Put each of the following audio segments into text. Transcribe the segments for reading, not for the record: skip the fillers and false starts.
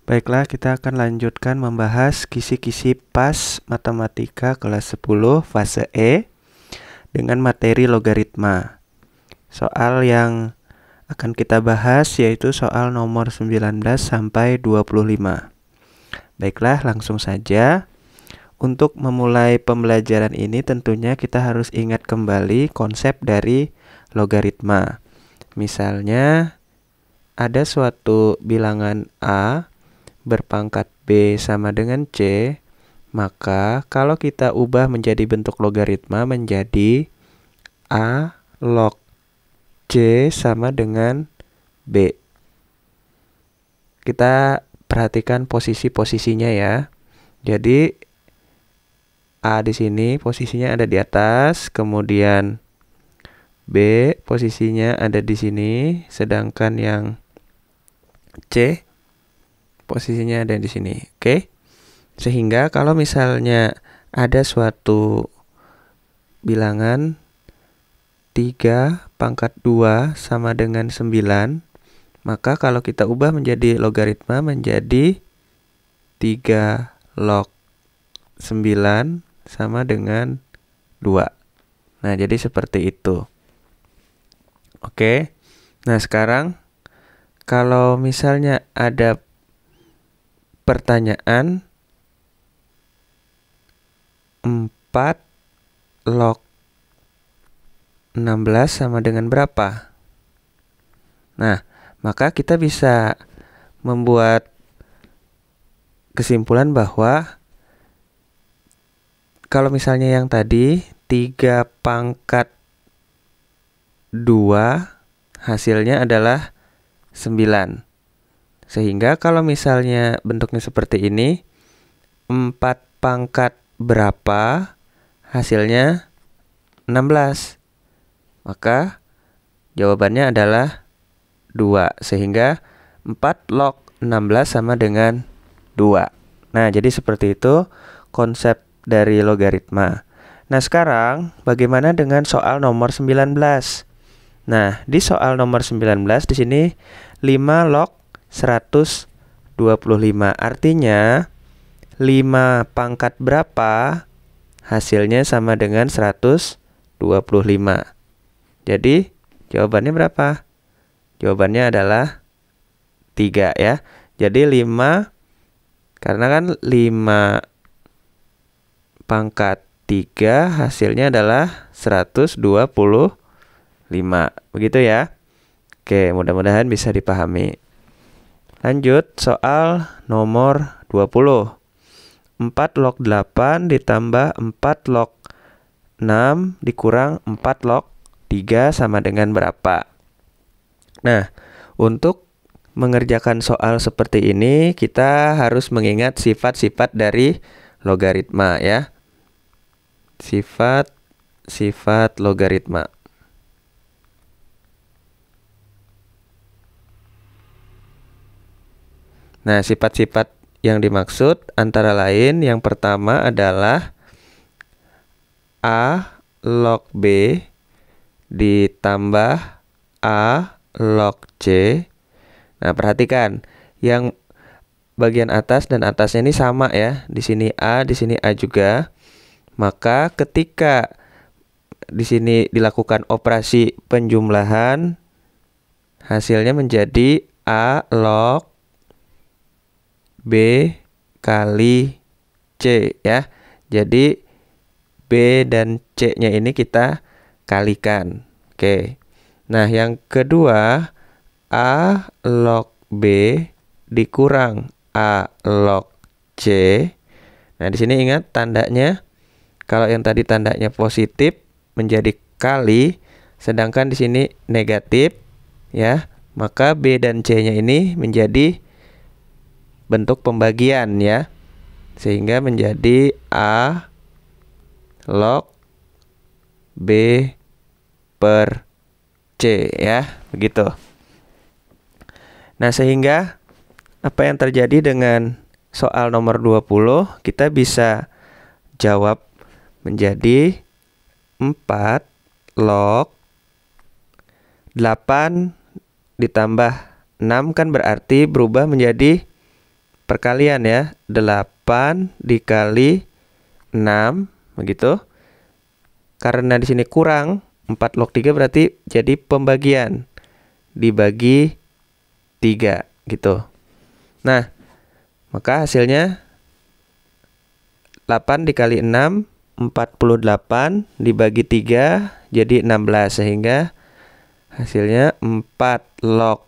Baiklah, kita akan lanjutkan membahas kisi-kisi PAS Matematika kelas 10 fase E dengan materi logaritma. Soal yang akan kita bahas yaitu soal nomor 19 sampai 25. Baiklah, langsung saja. Untuk memulai pembelajaran ini tentunya kita harus ingat kembali konsep dari logaritma. Misalnya, ada suatu bilangan A berpangkat B sama dengan C, maka kalau kita ubah menjadi bentuk logaritma menjadi A log C sama dengan B. Kita perhatikan posisi-posisinya ya. Jadi A di sini posisinya ada di atas, kemudian B posisinya ada di sini, sedangkan yang C posisinya ada di sini. Oke. Sehingga kalau misalnya ada suatu bilangan 3 pangkat 2 sama dengan 9, maka kalau kita ubah menjadi logaritma menjadi 3 log 9 sama dengan 2. Nah, jadi seperti itu. Oke. Nah, sekarang kalau misalnya ada pertanyaan 4 log 16 sama dengan berapa? Nah, maka kita bisa membuat kesimpulan bahwa kalau misalnya yang tadi 3 pangkat 2 hasilnya adalah 9. Sehingga kalau misalnya bentuknya seperti ini, 4 pangkat berapa hasilnya 16. Maka jawabannya adalah 2. Sehingga 4 log 16 sama dengan 2. Nah, jadi seperti itu konsep dari logaritma. Nah, sekarang bagaimana dengan soal nomor 19? Nah, di soal nomor 19 di sini 5 log 125. Artinya 5 pangkat berapa hasilnya sama dengan 125. Jadi jawabannya berapa? Jawabannya adalah 3 ya. Jadi 5, karena kan 5 pangkat 3 hasilnya adalah 125. Begitu ya. Oke, mudah-mudahan bisa dipahami. Lanjut soal nomor 20. 4 log 8 ditambah 4 log 6 dikurang 4 log 3 sama dengan berapa? Nah, untuk mengerjakan soal seperti ini kita harus mengingat sifat-sifat dari logaritma ya. Sifat logaritma. Nah, sifat-sifat yang dimaksud antara lain yang pertama adalah A log B ditambah A log C. Nah, perhatikan yang bagian atas dan atasnya ini sama ya. Di sini A, di sini A juga. Maka ketika di sini dilakukan operasi penjumlahan, hasilnya menjadi A log B kali C ya. Jadi B dan C-nya ini kita kalikan. Oke. Nah, yang kedua A log B dikurang A log C. Nah, di sini ingat tandanya. Kalau yang tadi tandanya positif menjadi kali, sedangkan di sini negatif ya. Maka B dan C-nya ini menjadi bentuk pembagian ya, sehingga menjadi A log B per C ya, begitu. Nah, sehingga apa yang terjadi dengan soal nomor 20 kita bisa jawab menjadi 4 log 8 ditambah 6 kan berarti berubah menjadi perkalian ya. 8 dikali 6 begitu. Karena di sini kurang 4 log 3 berarti jadi pembagian. Dibagi 3 gitu. Nah, maka hasilnya 8 dikali 6 48 dibagi 3 jadi 16, sehingga hasilnya 4 log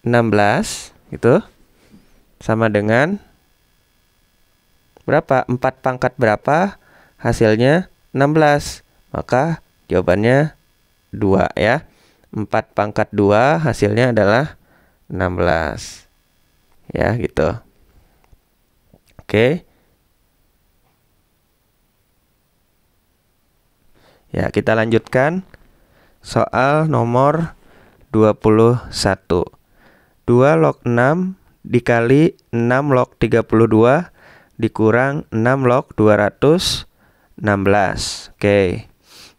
16 gitu sama dengan berapa? 4 pangkat berapa? Hasilnya 16. Maka jawabannya 2 ya. 4 pangkat 2 hasilnya adalah 16. Ya, gitu. Oke. Ya, kita lanjutkan soal nomor 21. 2 log 6 dikali 6 log 32 dikurang 6 log 216. Oke.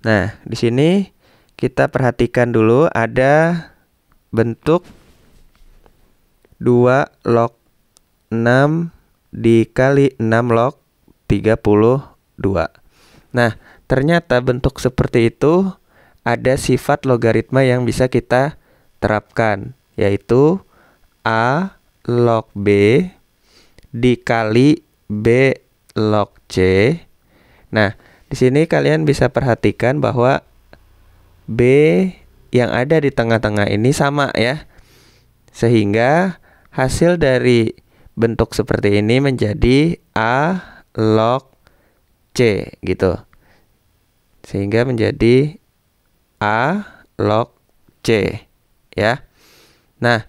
Nah, di sini kita perhatikan dulu ada bentuk 2 log 6 dikali 6 log 32. Nah, ternyata bentuk seperti itu ada sifat logaritma yang bisa kita terapkan, yaitu A log B dikali B log C. Nah, di sini kalian bisa perhatikan bahwa B yang ada di tengah-tengah ini sama ya. Sehingga hasil dari bentuk seperti ini menjadi A log C gitu. Sehingga menjadi A log C ya. Nah,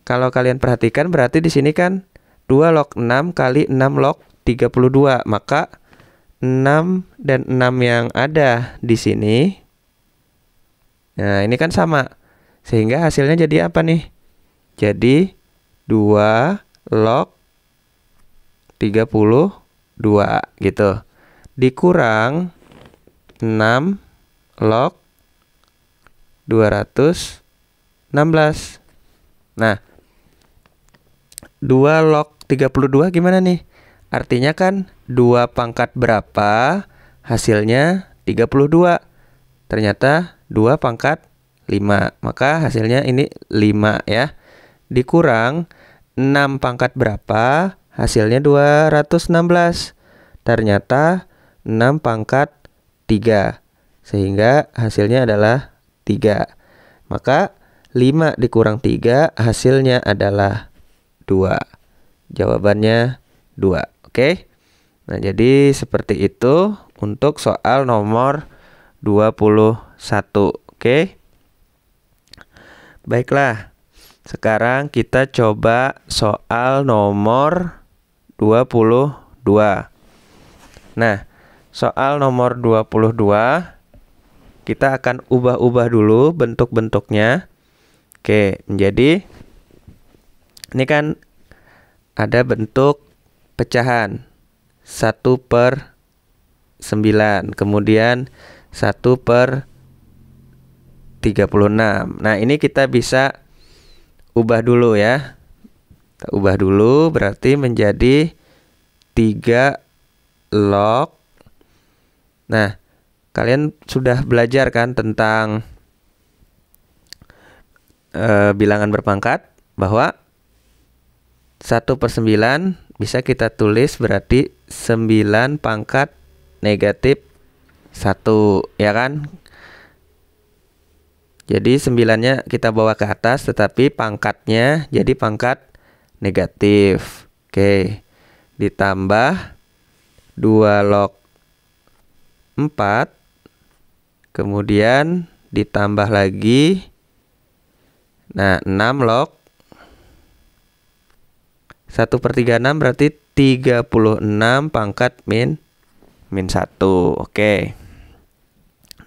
kalau kalian perhatikan berarti di sini kan 2 log 6 kali 6 log 32. Maka 6 dan 6 yang ada di sini, nah ini kan sama. Sehingga hasilnya jadi apa nih? Jadi 2 log 32 gitu. Dikurang 6 log 216. Nah, 2 log 32 gimana nih? Artinya kan 2 pangkat berapa? Hasilnya 32. Ternyata 2 pangkat 5. Maka hasilnya ini 5 ya. Dikurang 6 pangkat berapa? Hasilnya 216. Ternyata 6 pangkat 3. Sehingga hasilnya adalah 3. Maka 5 dikurang 3 hasilnya adalah 2. Jawabannya 2. Oke. Nah, jadi seperti itu untuk soal nomor 21. Oke. Baiklah. Sekarang kita coba soal nomor 22. Nah, soal nomor 22 kita akan ubah-ubah dulu bentuk-bentuknya. Oke, jadi ini kan ada bentuk pecahan 1/9, kemudian 1/36. Nah, ini kita bisa ubah dulu ya. Kita ubah dulu berarti menjadi 3 log. Nah, kalian sudah belajar kan tentang bilangan berpangkat, bahwa 1/9 bisa kita tulis berarti 9 pangkat negatif 1 ya kan. Jadi 9-nya kita bawa ke atas, tetapi pangkatnya jadi pangkat negatif. Oke. Ditambah 2 log 4. Kemudian ditambah lagi, nah 6 log 1/36 berarti 36 pangkat min 1. Oke.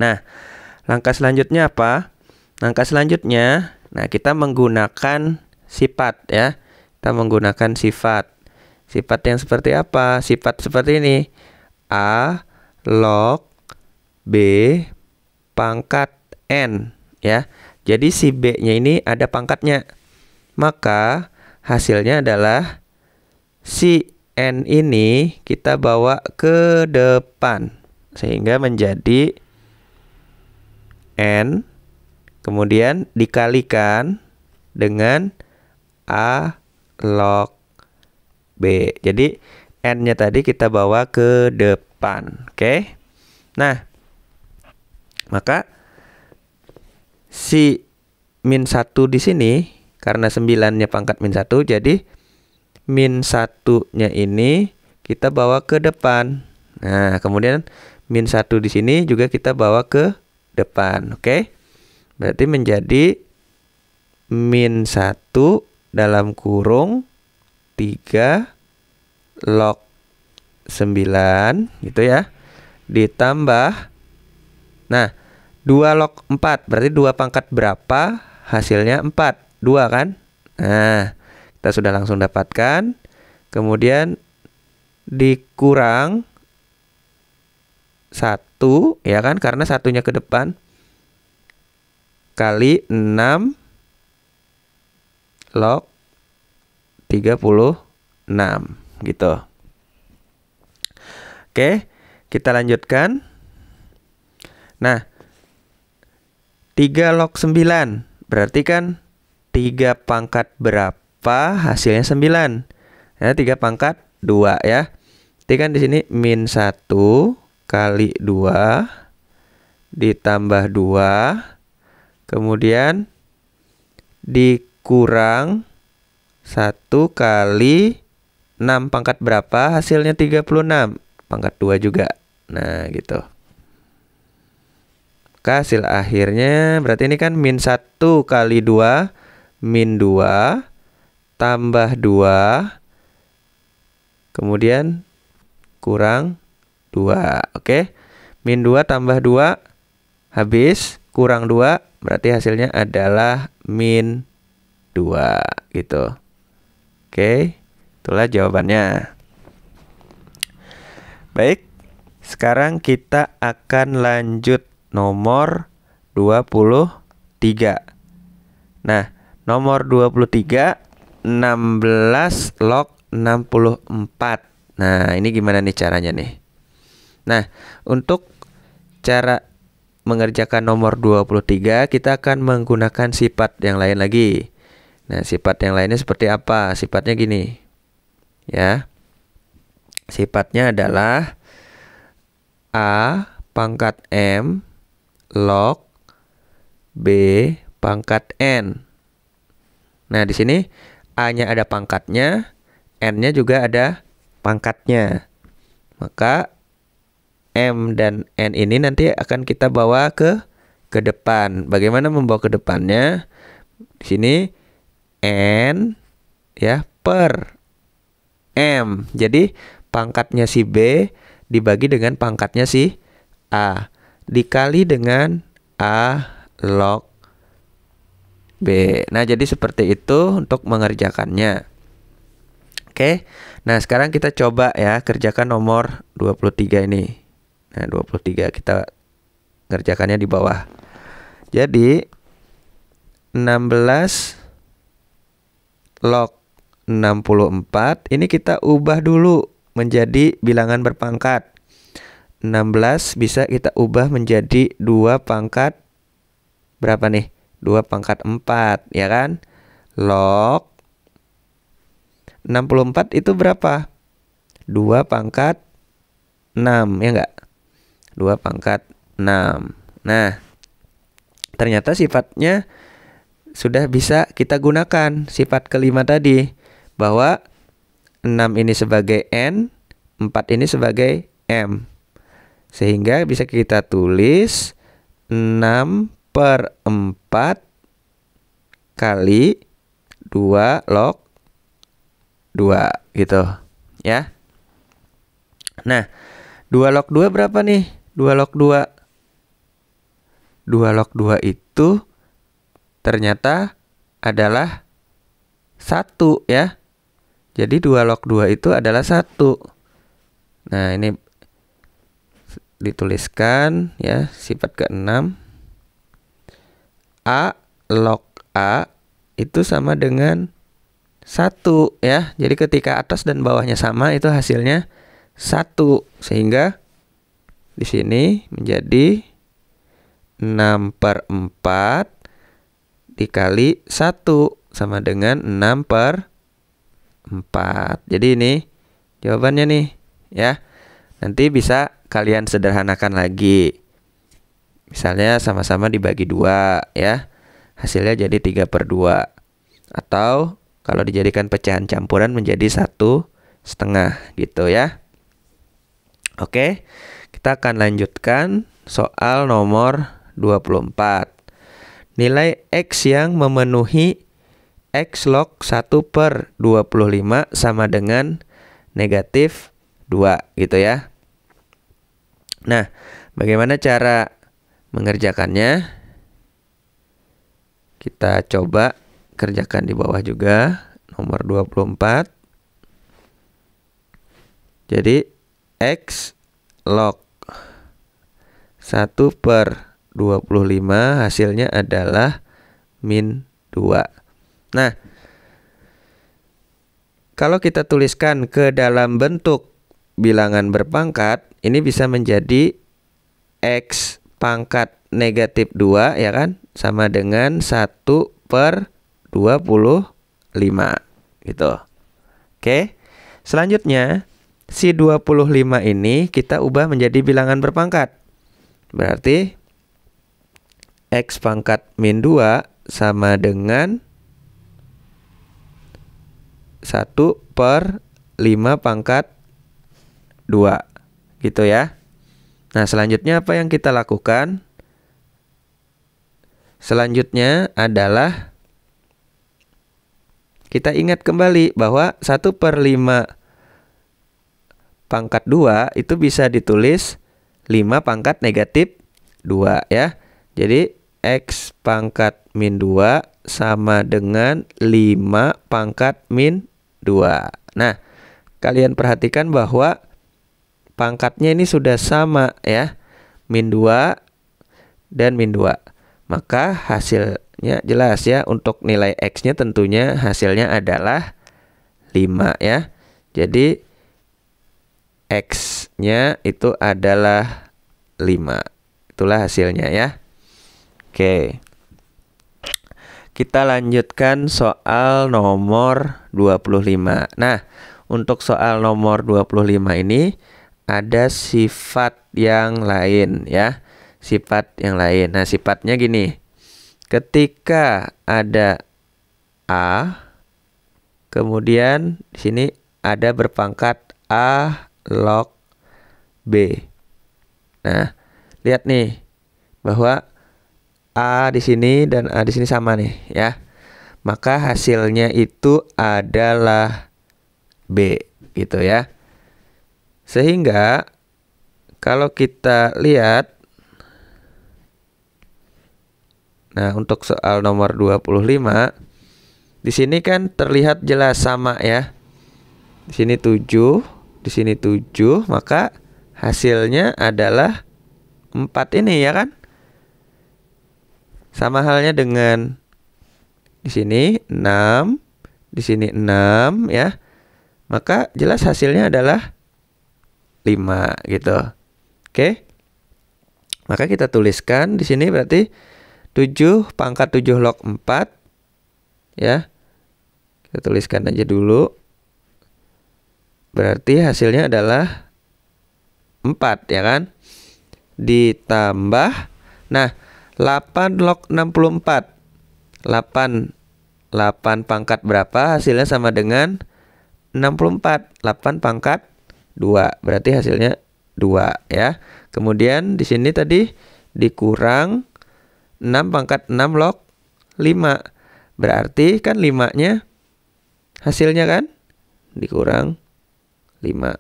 Nah, langkah selanjutnya apa? Langkah selanjutnya, nah kita menggunakan sifat ya. Kita menggunakan sifat. Sifat yang seperti apa? Sifat seperti ini. A log B pangkat N ya. Jadi si B-nya ini ada pangkatnya. Maka hasilnya adalah si N ini kita bawa ke depan sehingga menjadi N, kemudian dikalikan dengan A log B. Jadi N-nya tadi kita bawa ke depan. Oke. Nah, maka si min 1 di sini karena 9-nya pangkat min 1, jadi min 1-nya ini kita bawa ke depan. Nah, kemudian min 1 di sini juga kita bawa ke depan. Oke. Berarti menjadi min 1 dalam kurung 3 log 9 gitu ya. Ditambah, nah 2 log 4 berarti 2 pangkat berapa? Hasilnya 4, 2 kan? Nah, kita sudah langsung dapatkan. Kemudian dikurang 1 ya kan, karena satunya ke depan, kali 6 log 36 gitu. Oke, kita lanjutkan. Nah, 3 log 9 berarti kan 3 pangkat berapa? Hasilnya 9. Ya, 3 pangkat 2 ya. Jadi kan di sini min 1 kali 2 ditambah 2, kemudian dikurang 1 kali 6 pangkat berapa? Hasilnya 36. Pangkat 2 juga. Nah, gitu. Maka hasil akhirnya berarti ini kan min 1 kali 2, min 2, tambah 2, kemudian kurang 2. Oke. Min 2 tambah 2, habis, kurang 2, berarti hasilnya adalah min 2 gitu. Oke, itulah jawabannya. Baik, sekarang kita akan lanjut nomor 23. Nah, nomor 23, 16 log 64. Nah, ini gimana nih caranya nih? Nah, untuk cara mengerjakan nomor 23, kita akan menggunakan sifat yang lain lagi. Nah, sifat yang lainnya seperti apa? Sifatnya gini. Ya. Sifatnya adalah A pangkat M log B pangkat N. Nah, di sini A-nya ada pangkatnya, N-nya juga ada pangkatnya. Maka M dan N ini nanti akan kita bawa ke depan. Bagaimana membawa ke depannya? Di sini N ya per M. Jadi pangkatnya si B dibagi dengan pangkatnya si A, dikali dengan A log B. Nah, jadi seperti itu untuk mengerjakannya. Oke. Nah, sekarang kita coba ya kerjakan nomor 23 ini. Nah, 23 kita kerjakannya di bawah. Jadi 16 log 64 ini kita ubah dulu menjadi bilangan berpangkat. 16 bisa kita ubah menjadi 2 pangkat berapa nih? 2 pangkat 4 ya kan? Log 64 itu berapa? 2 pangkat 6 ya enggak? 2 pangkat 6. Nah, ternyata sifatnya sudah bisa kita gunakan sifat kelima tadi, bahwa 6 ini sebagai N, 4 ini sebagai M. Sehingga bisa kita tulis 6 per 4 kali 2 log 2 gitu ya. Nah, 2 log 2 berapa nih? 2 log 2. 2 log 2 itu ternyata adalah 1 ya. Jadi 2 log 2 itu adalah 1. Nah, ini dituliskan ya, sifat ke-6. A log A itu sama dengan 1 ya. Jadi ketika atas dan bawahnya sama itu hasilnya 1. Sehingga di sini menjadi 6/4 dikali 1 sama dengan 6/4. Jadi ini jawabannya nih ya. Nanti bisa kalian sederhanakan lagi. Misalnya sama-sama dibagi 2 ya. Hasilnya jadi 3/2. Atau kalau dijadikan pecahan campuran menjadi 1/2 gitu ya. Oke, kita akan lanjutkan soal nomor 24. Nilai X yang memenuhi X log 1/25 sama dengan negatif 2 gitu ya. Nah, bagaimana cara mengerjakannya? Kita coba kerjakan di bawah juga, nomor 24. Jadi X log 1/25 hasilnya adalah min 2. Nah, kalau kita tuliskan ke dalam bentuk bilangan berpangkat, ini bisa menjadi X pangkat negatif 2 ya kan, sama dengan 1/25 gitu. Oke, selanjutnya si 25 ini kita ubah menjadi bilangan berpangkat. Berarti X pangkat min 2 sama dengan 1/5 pangkat 2 gitu ya. Nah, selanjutnya apa yang kita lakukan? Selanjutnya adalah kita ingat kembali bahwa 1/5 pangkat 2 itu bisa ditulis 5 pangkat negatif 2 ya. Jadi X pangkat min 2 sama dengan 5 pangkat min 2. Nah, kalian perhatikan bahwa pangkatnya ini sudah sama ya, min 2 dan min 2. Maka hasilnya jelas ya, untuk nilai X-nya tentunya hasilnya adalah 5 ya. Jadi X-nya itu adalah 5. Itulah hasilnya ya. Oke. Kita lanjutkan soal nomor 25. Nah, untuk soal nomor 25 ini ada sifat yang lain ya. Sifat yang lain. Nah, sifatnya gini. Ketika ada A, kemudian di sini ada berpangkat A log B. Nah, lihat nih bahwa A di sini dan A di sini sama nih ya. Maka hasilnya itu adalah B gitu ya. Sehingga kalau kita lihat, nah untuk soal nomor 25 di sini kan terlihat jelas sama ya. Di sini 7, di sini 7, maka hasilnya adalah 4 ini ya kan? Sama halnya dengan di sini 6, di sini 6 ya. Maka jelas hasilnya adalah 5 gitu. Oke. Maka kita tuliskan di sini berarti 7 pangkat 7 log 4 ya. Kita tuliskan aja dulu. Berarti hasilnya adalah 4 ya kan. Ditambah, nah 8 log 64. 8 pangkat berapa? Hasilnya sama dengan 64. 8 pangkat 2. Berarti hasilnya 2 ya. Kemudian di sini tadi dikurang 6 pangkat 6 log 5. Berarti kan 5-nya hasilnya kan dikurang 5.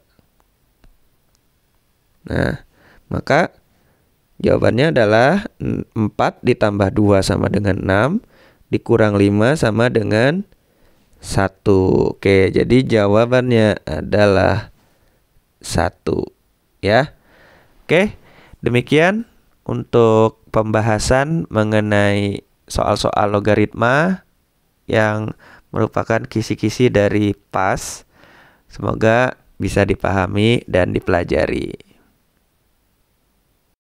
Nah, maka jawabannya adalah 4 ditambah 2 sama dengan 6, dikurang 5 sama dengan 1. Oke, jadi jawabannya adalah 1 ya. Oke, demikian untuk pembahasan mengenai soal-soal logaritma yang merupakan kisi-kisi dari PAS. Semoga bisa dipahami dan dipelajari.